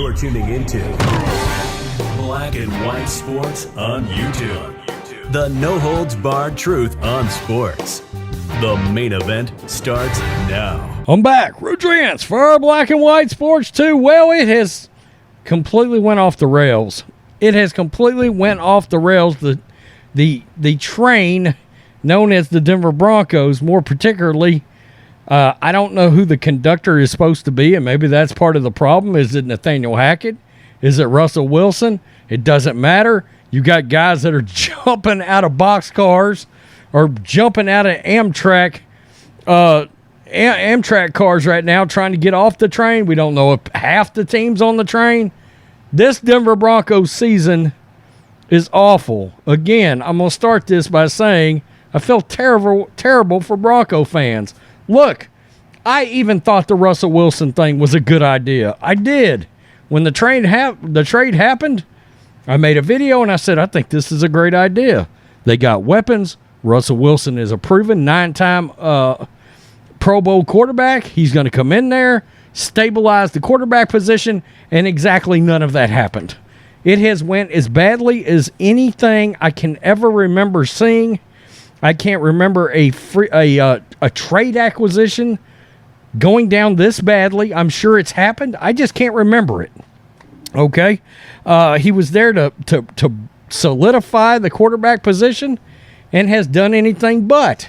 You're tuning into Black and White Sports on YouTube. The no-holds-barred truth on sports. The main event starts now. I'm back. Rudrance for Black and White Sports 2. Well, it has completely went off the rails. It has completely went off the rails. The train known as the Denver Broncos, more particularly, I don't know who the conductor is supposed to be, and maybe that's part of the problem. Is it Nathaniel Hackett? Is it Russell Wilson? It doesn't matter. You got guys that are jumping out of boxcars or jumping out of Amtrak cars right now trying to get off the train. We don't know if half the team's on the train. This Denver Broncos season is awful. Again, I'm going to start this by saying I feel terrible for Bronco fans. Look, I even thought the Russell Wilson thing was a good idea. I did. When the trade happened, I made a video and I said, I think this is a great idea. They got weapons. Russell Wilson is a proven 9-time Pro Bowl quarterback. He's going to come in there, stabilize the quarterback position, and exactly none of that happened. It has went as badly as anything I can ever remember seeing. I can't remember a trade acquisition going down this badly. I'm sure it's happened. I just can't remember it. Okay? He was there to solidify the quarterback position and has done anything but.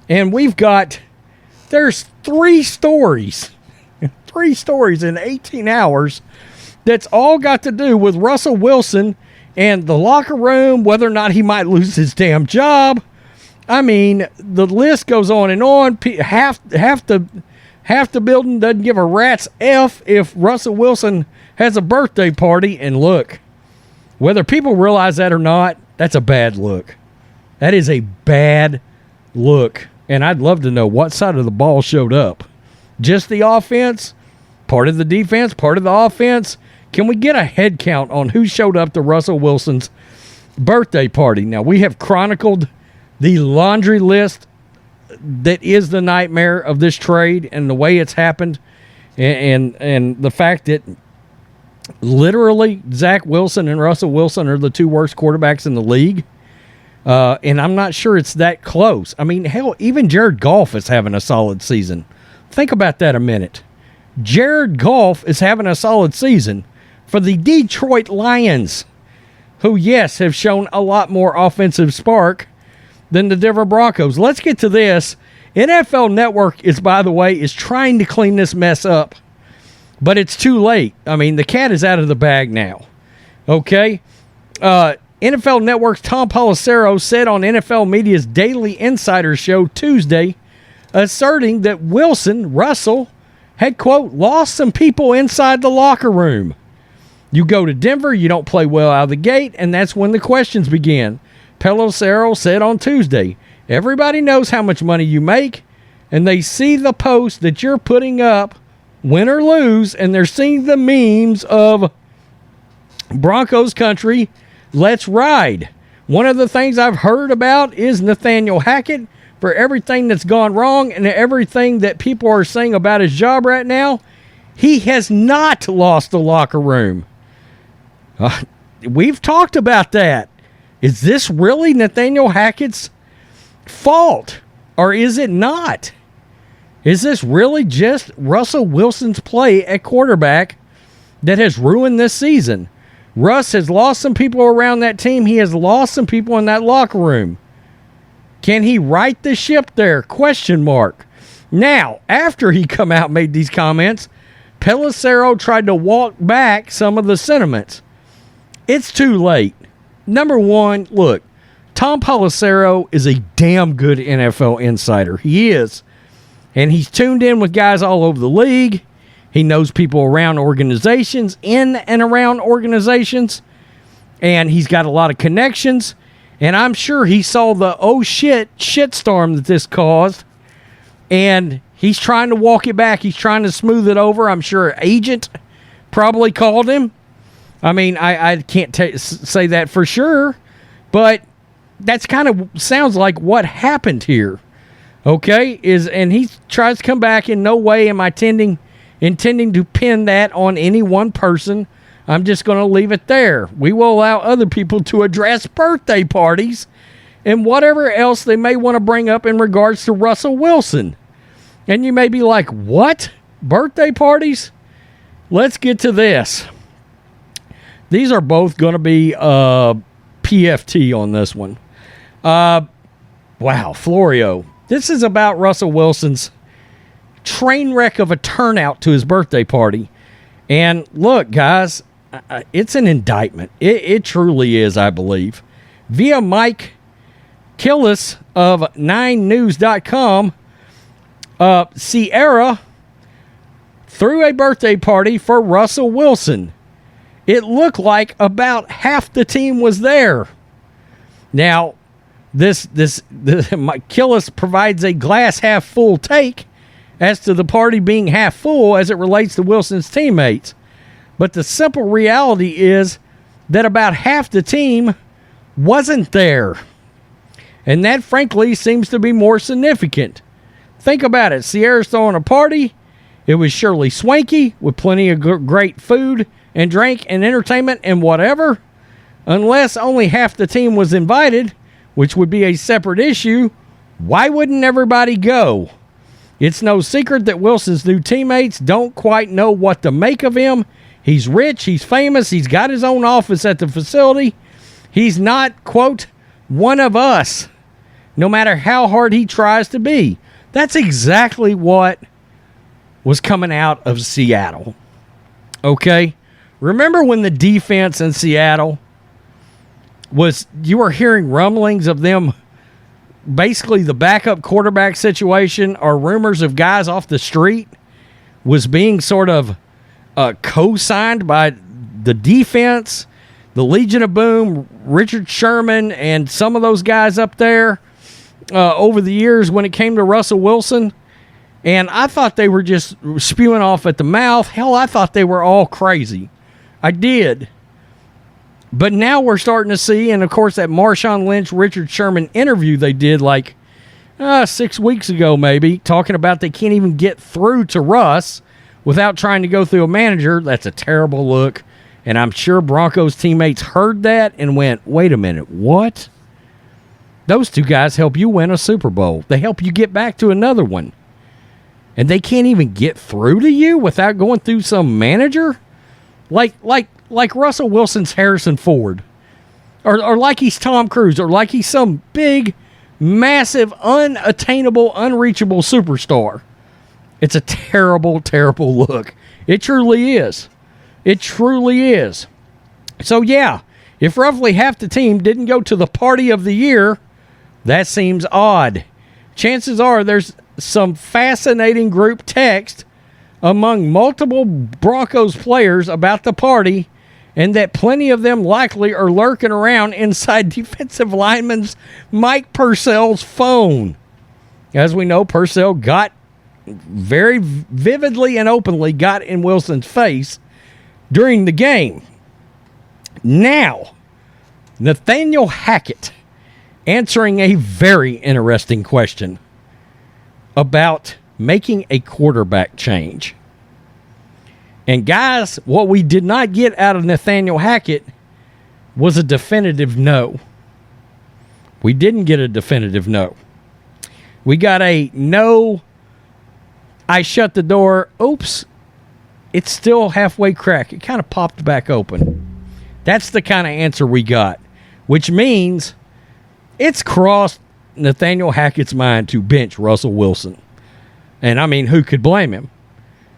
And there's three stories in 18 hours that's all got to do with Russell Wilson and the locker room, whether or not he might lose his damn job. I mean, the list goes on and on. Half the building doesn't give a rat's F if Russell Wilson has a birthday party. And look, whether people realize that or not, that's a bad look. That is a bad look. And I'd love to know what side of the ball showed up. Just the offense, part of the defense, part of the offense. Can we get a head count on who showed up to Russell Wilson's birthday party? Now, we have chronicled the laundry list that is the nightmare of this trade and the way it's happened, and the fact that literally Zach Wilson and Russell Wilson are the two worst quarterbacks in the league. And I'm not sure it's that close. I mean, hell, even Jared Goff is having a solid season. Think about that a minute. Jared Goff is having a solid season for the Detroit Lions, who, yes, have shown a lot more offensive spark than the Denver Broncos. Let's get to this. NFL Network is trying to clean this mess up, but it's too late. I mean, the cat is out of the bag now. Okay? NFL Network's Tom Pelissero said on NFL Media's Daily Insider show Tuesday, asserting that Russell, had, quote, lost some people inside the locker room. You go to Denver, you don't play well out of the gate, and that's when the questions begin. Pelissero said on Tuesday, everybody knows how much money you make, and they see the post that you're putting up, win or lose, and they're seeing the memes of Broncos country, let's ride. One of the things I've heard about is Nathaniel Hackett for everything that's gone wrong and everything that people are saying about his job right now. He has not lost the locker room. We've talked about that. Is this really Nathaniel Hackett's fault, or is it not? Is this really just Russell Wilson's play at quarterback that has ruined this season? Russ has lost some people around that team. He has lost some people in that locker room. Can he right the ship there? Question mark. Now, after he come out and made these comments, Pelissero tried to walk back some of the sentiments. It's too late. Number one, look, Tom Pelissero is a damn good NFL insider. He is. And he's tuned in with guys all over the league. He knows people around organizations, in and around organizations. And he's got a lot of connections. And I'm sure he saw the shitstorm that this caused. And he's trying to walk it back. He's trying to smooth it over. I'm sure an agent probably called him. I mean, I can't say that for sure, but that's kind of sounds like what happened here. Okay, and he tries to come back. In no way am I intending to pin that on any one person. I'm just going to leave it there. We will allow other people to address birthday parties and whatever else they may want to bring up in regards to Russell Wilson. And you may be like, what? Birthday parties? Let's get to this. These are both going to be PFT on this one. Wow, Florio. This is about Russell Wilson's train wreck of a turnout to his birthday party. And look, guys, it's an indictment. It truly is, I believe. Via Mike Killis of 9news.com, Sierra threw a birthday party for Russell Wilson. It looked like about half the team was there. Now, this Mike Killis provides a glass half full take as to the party being half full as it relates to Wilson's teammates. But the simple reality is that about half the team wasn't there. And that, frankly, seems to be more significant. Think about it. Sierra's throwing a party. It was surely swanky with plenty of great food and drink and entertainment and whatever. Unless only half the team was invited, which would be a separate issue, why wouldn't everybody go? It's no secret that Wilson's new teammates don't quite know what to make of him. He's rich, he's famous, he's got his own office at the facility. He's not, quote, one of us, no matter how hard he tries to be. That's exactly what was coming out of Seattle. Okay? Remember when the defense in Seattle you were hearing rumblings of them, basically the backup quarterback situation or rumors of guys off the street was being sort of co-signed by the defense, the Legion of Boom, Richard Sherman, and some of those guys up there over the years when it came to Russell Wilson. And I thought they were just spewing off at the mouth. Hell, I thought they were all crazy. I did. But now we're starting to see, and of course that Marshawn Lynch, Richard Sherman interview they did 6 weeks ago maybe, talking about they can't even get through to Russ without trying to go through a manager. That's a terrible look. And I'm sure Broncos teammates heard that and went, wait a minute, what? Those two guys help you win a Super Bowl. They help you get back to another one. And they can't even get through to you without going through some manager? Like Russell Wilson's Harrison Ford. Or like he's Tom Cruise. Or like he's some big, massive, unattainable, unreachable superstar. It's a terrible, terrible look. It truly is. It truly is. So, yeah, if roughly half the team didn't go to the party of the year, that seems odd. Chances are there's some fascinating group text among multiple Broncos players about the party, and that plenty of them likely are lurking around inside defensive lineman's Mike Purcell's phone. As we know, Purcell got very vividly and openly got in Wilson's face during the game. Now, Nathaniel Hackett answering a very interesting question about making a quarterback change. And guys, what we did not get out of Nathaniel Hackett was a definitive no. We didn't get a definitive no. We got a no, I shut the door, oops, it's still halfway cracked. It kind of popped back open. That's the kind of answer we got, which means it's crossed Nathaniel Hackett's mind to bench Russell Wilson. And, I mean, who could blame him?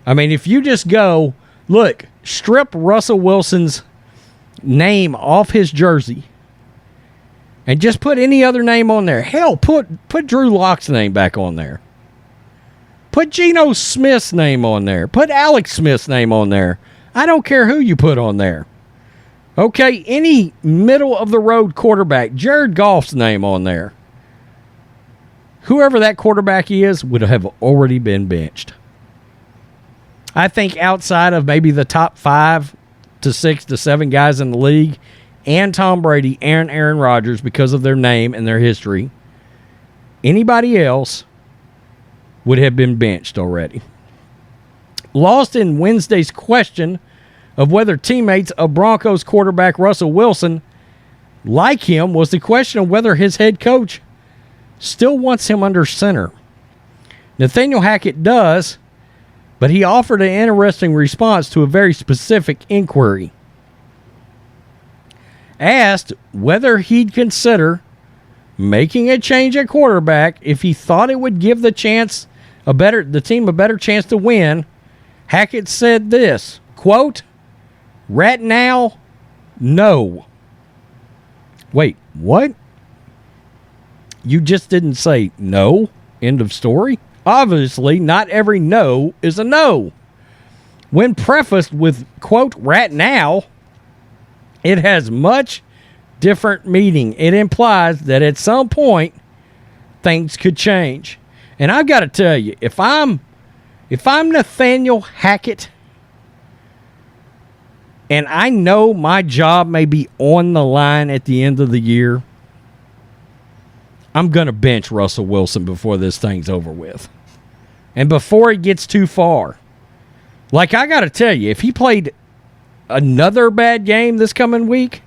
I mean, if you just go, look, strip Russell Wilson's name off his jersey and just put any other name on there. Hell, put Drew Lock's name back on there. Put Geno Smith's name on there. Put Alex Smith's name on there. I don't care who you put on there. Okay, any middle-of-the-road quarterback, Jared Goff's name on there. Whoever that quarterback is would have already been benched. I think outside of maybe the top 5 to 6 to 7 guys in the league and Tom Brady and Aaron Rodgers because of their name and their history, anybody else would have been benched already. lost in Wednesday's question of whether teammates of Broncos quarterback Russell Wilson like him was the question of whether his head coach still wants him under center. Nathaniel Hackett does, but he offered an interesting response to a very specific inquiry. Asked whether he'd consider making a change at quarterback if he thought it would give the team a better chance to win, Hackett said this, quote, "Right now, no." Wait, what? You just didn't say no? End of story? Obviously, not every no is a no. When prefaced with, quote, "right now," it has much different meaning. It implies that at some point, things could change. And I've got to tell you, if I'm Nathaniel Hackett, and I know my job may be on the line at the end of the year, I'm going to bench Russell Wilson before this thing's over with. And before it gets too far. Like, I got to tell you, if he played another bad game this coming week,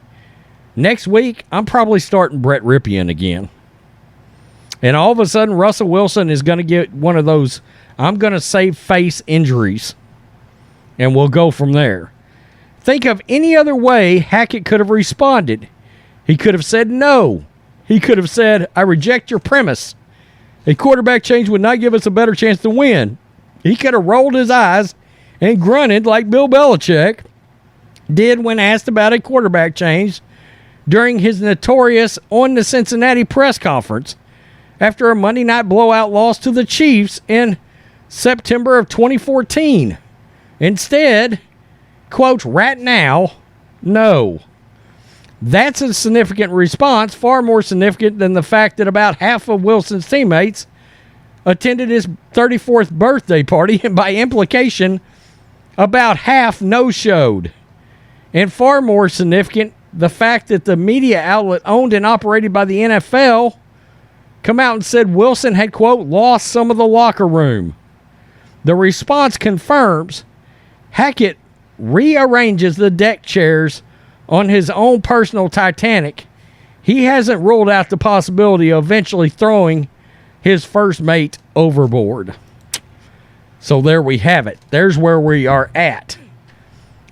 next week, I'm probably starting Brett Ripien again. And all of a sudden, Russell Wilson is going to get one of those, I'm going to save face injuries. And we'll go from there. Think of any other way Hackett could have responded. He could have said no. He could have said, "I reject your premise. A quarterback change would not give us a better chance to win." He could have rolled his eyes and grunted like Bill Belichick did when asked about a quarterback change during his notorious On the Cincinnati press conference after a Monday night blowout loss to the Chiefs in September of 2014. Instead, quote, "right now, no." That's a significant response, far more significant than the fact that about half of Wilson's teammates attended his 34th birthday party, and by implication, about half no-showed. And far more significant, the fact that the media outlet owned and operated by the NFL come out and said Wilson had, quote, "lost some of the locker room." The response confirms Hackett rearranges the deck chairs on his own personal Titanic. He hasn't ruled out the possibility of eventually throwing his first mate overboard. So there we have it. There's where we are at.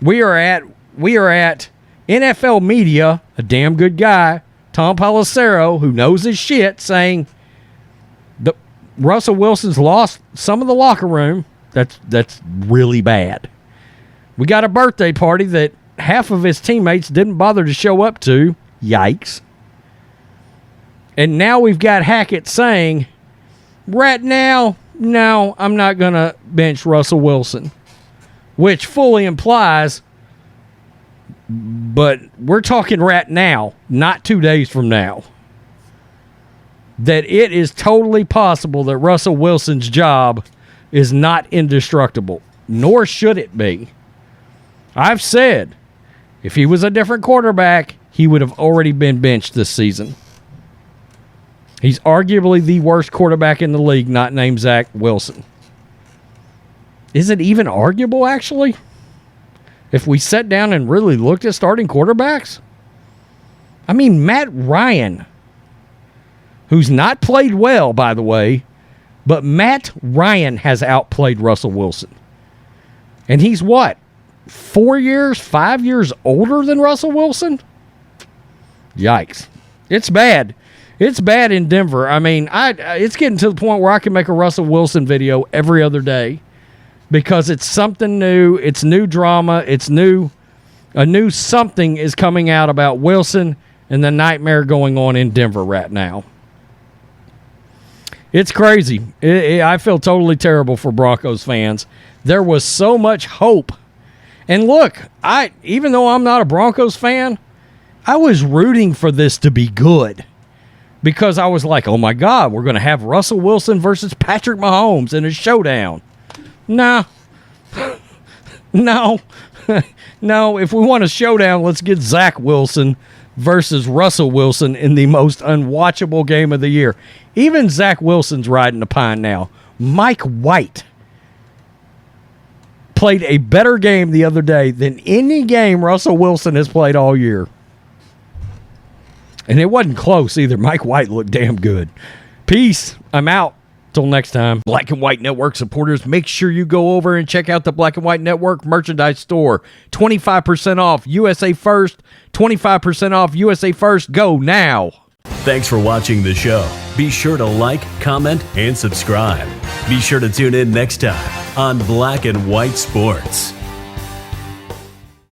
We are at NFL media, a damn good guy, Tom Pelissero, who knows his shit, saying Russell Wilson's lost some of the locker room. That's really bad. We got a birthday party that half of his teammates didn't bother to show up to. Yikes. And now we've got Hackett saying, "right now, no, I'm not going to bench Russell Wilson." Which fully implies, but we're talking right now, not 2 days from now, that it is totally possible that Russell Wilson's job is not indestructible, nor should it be. I've said, if he was a different quarterback, he would have already been benched this season. He's arguably the worst quarterback in the league, not named Zach Wilson. Is it even arguable, actually? If we sat down and really looked at starting quarterbacks? I mean, Matt Ryan, who's not played well, by the way, but Matt Ryan has outplayed Russell Wilson. And he's what? 5 years older than Russell Wilson? Yikes. It's bad. It's bad in Denver. I mean, it's getting to the point where I can make a Russell Wilson video every other day because it's something new. It's new drama. It's new. A new something is coming out about Wilson and the nightmare going on in Denver right now. It's crazy. I feel totally terrible for Broncos fans. There was so much hope. And look, even though I'm not a Broncos fan, I was rooting for this to be good. Because I was like, oh my God, we're going to have Russell Wilson versus Patrick Mahomes in a showdown. Nah. No. No, if we want a showdown, let's get Zach Wilson versus Russell Wilson in the most unwatchable game of the year. Even Zach Wilson's riding the pine now. Mike White played a better game the other day than any game Russell Wilson has played all year. And it wasn't close either. Mike White looked damn good. Peace. I'm out. Till next time. Black and White Network supporters, make sure you go over and check out the Black and White Network merchandise store. 25% off USA First. 25% off USA First. Go now. Thanks for watching the show. Be sure to like, comment, and subscribe. Be sure to tune in next time on Black and White Sports.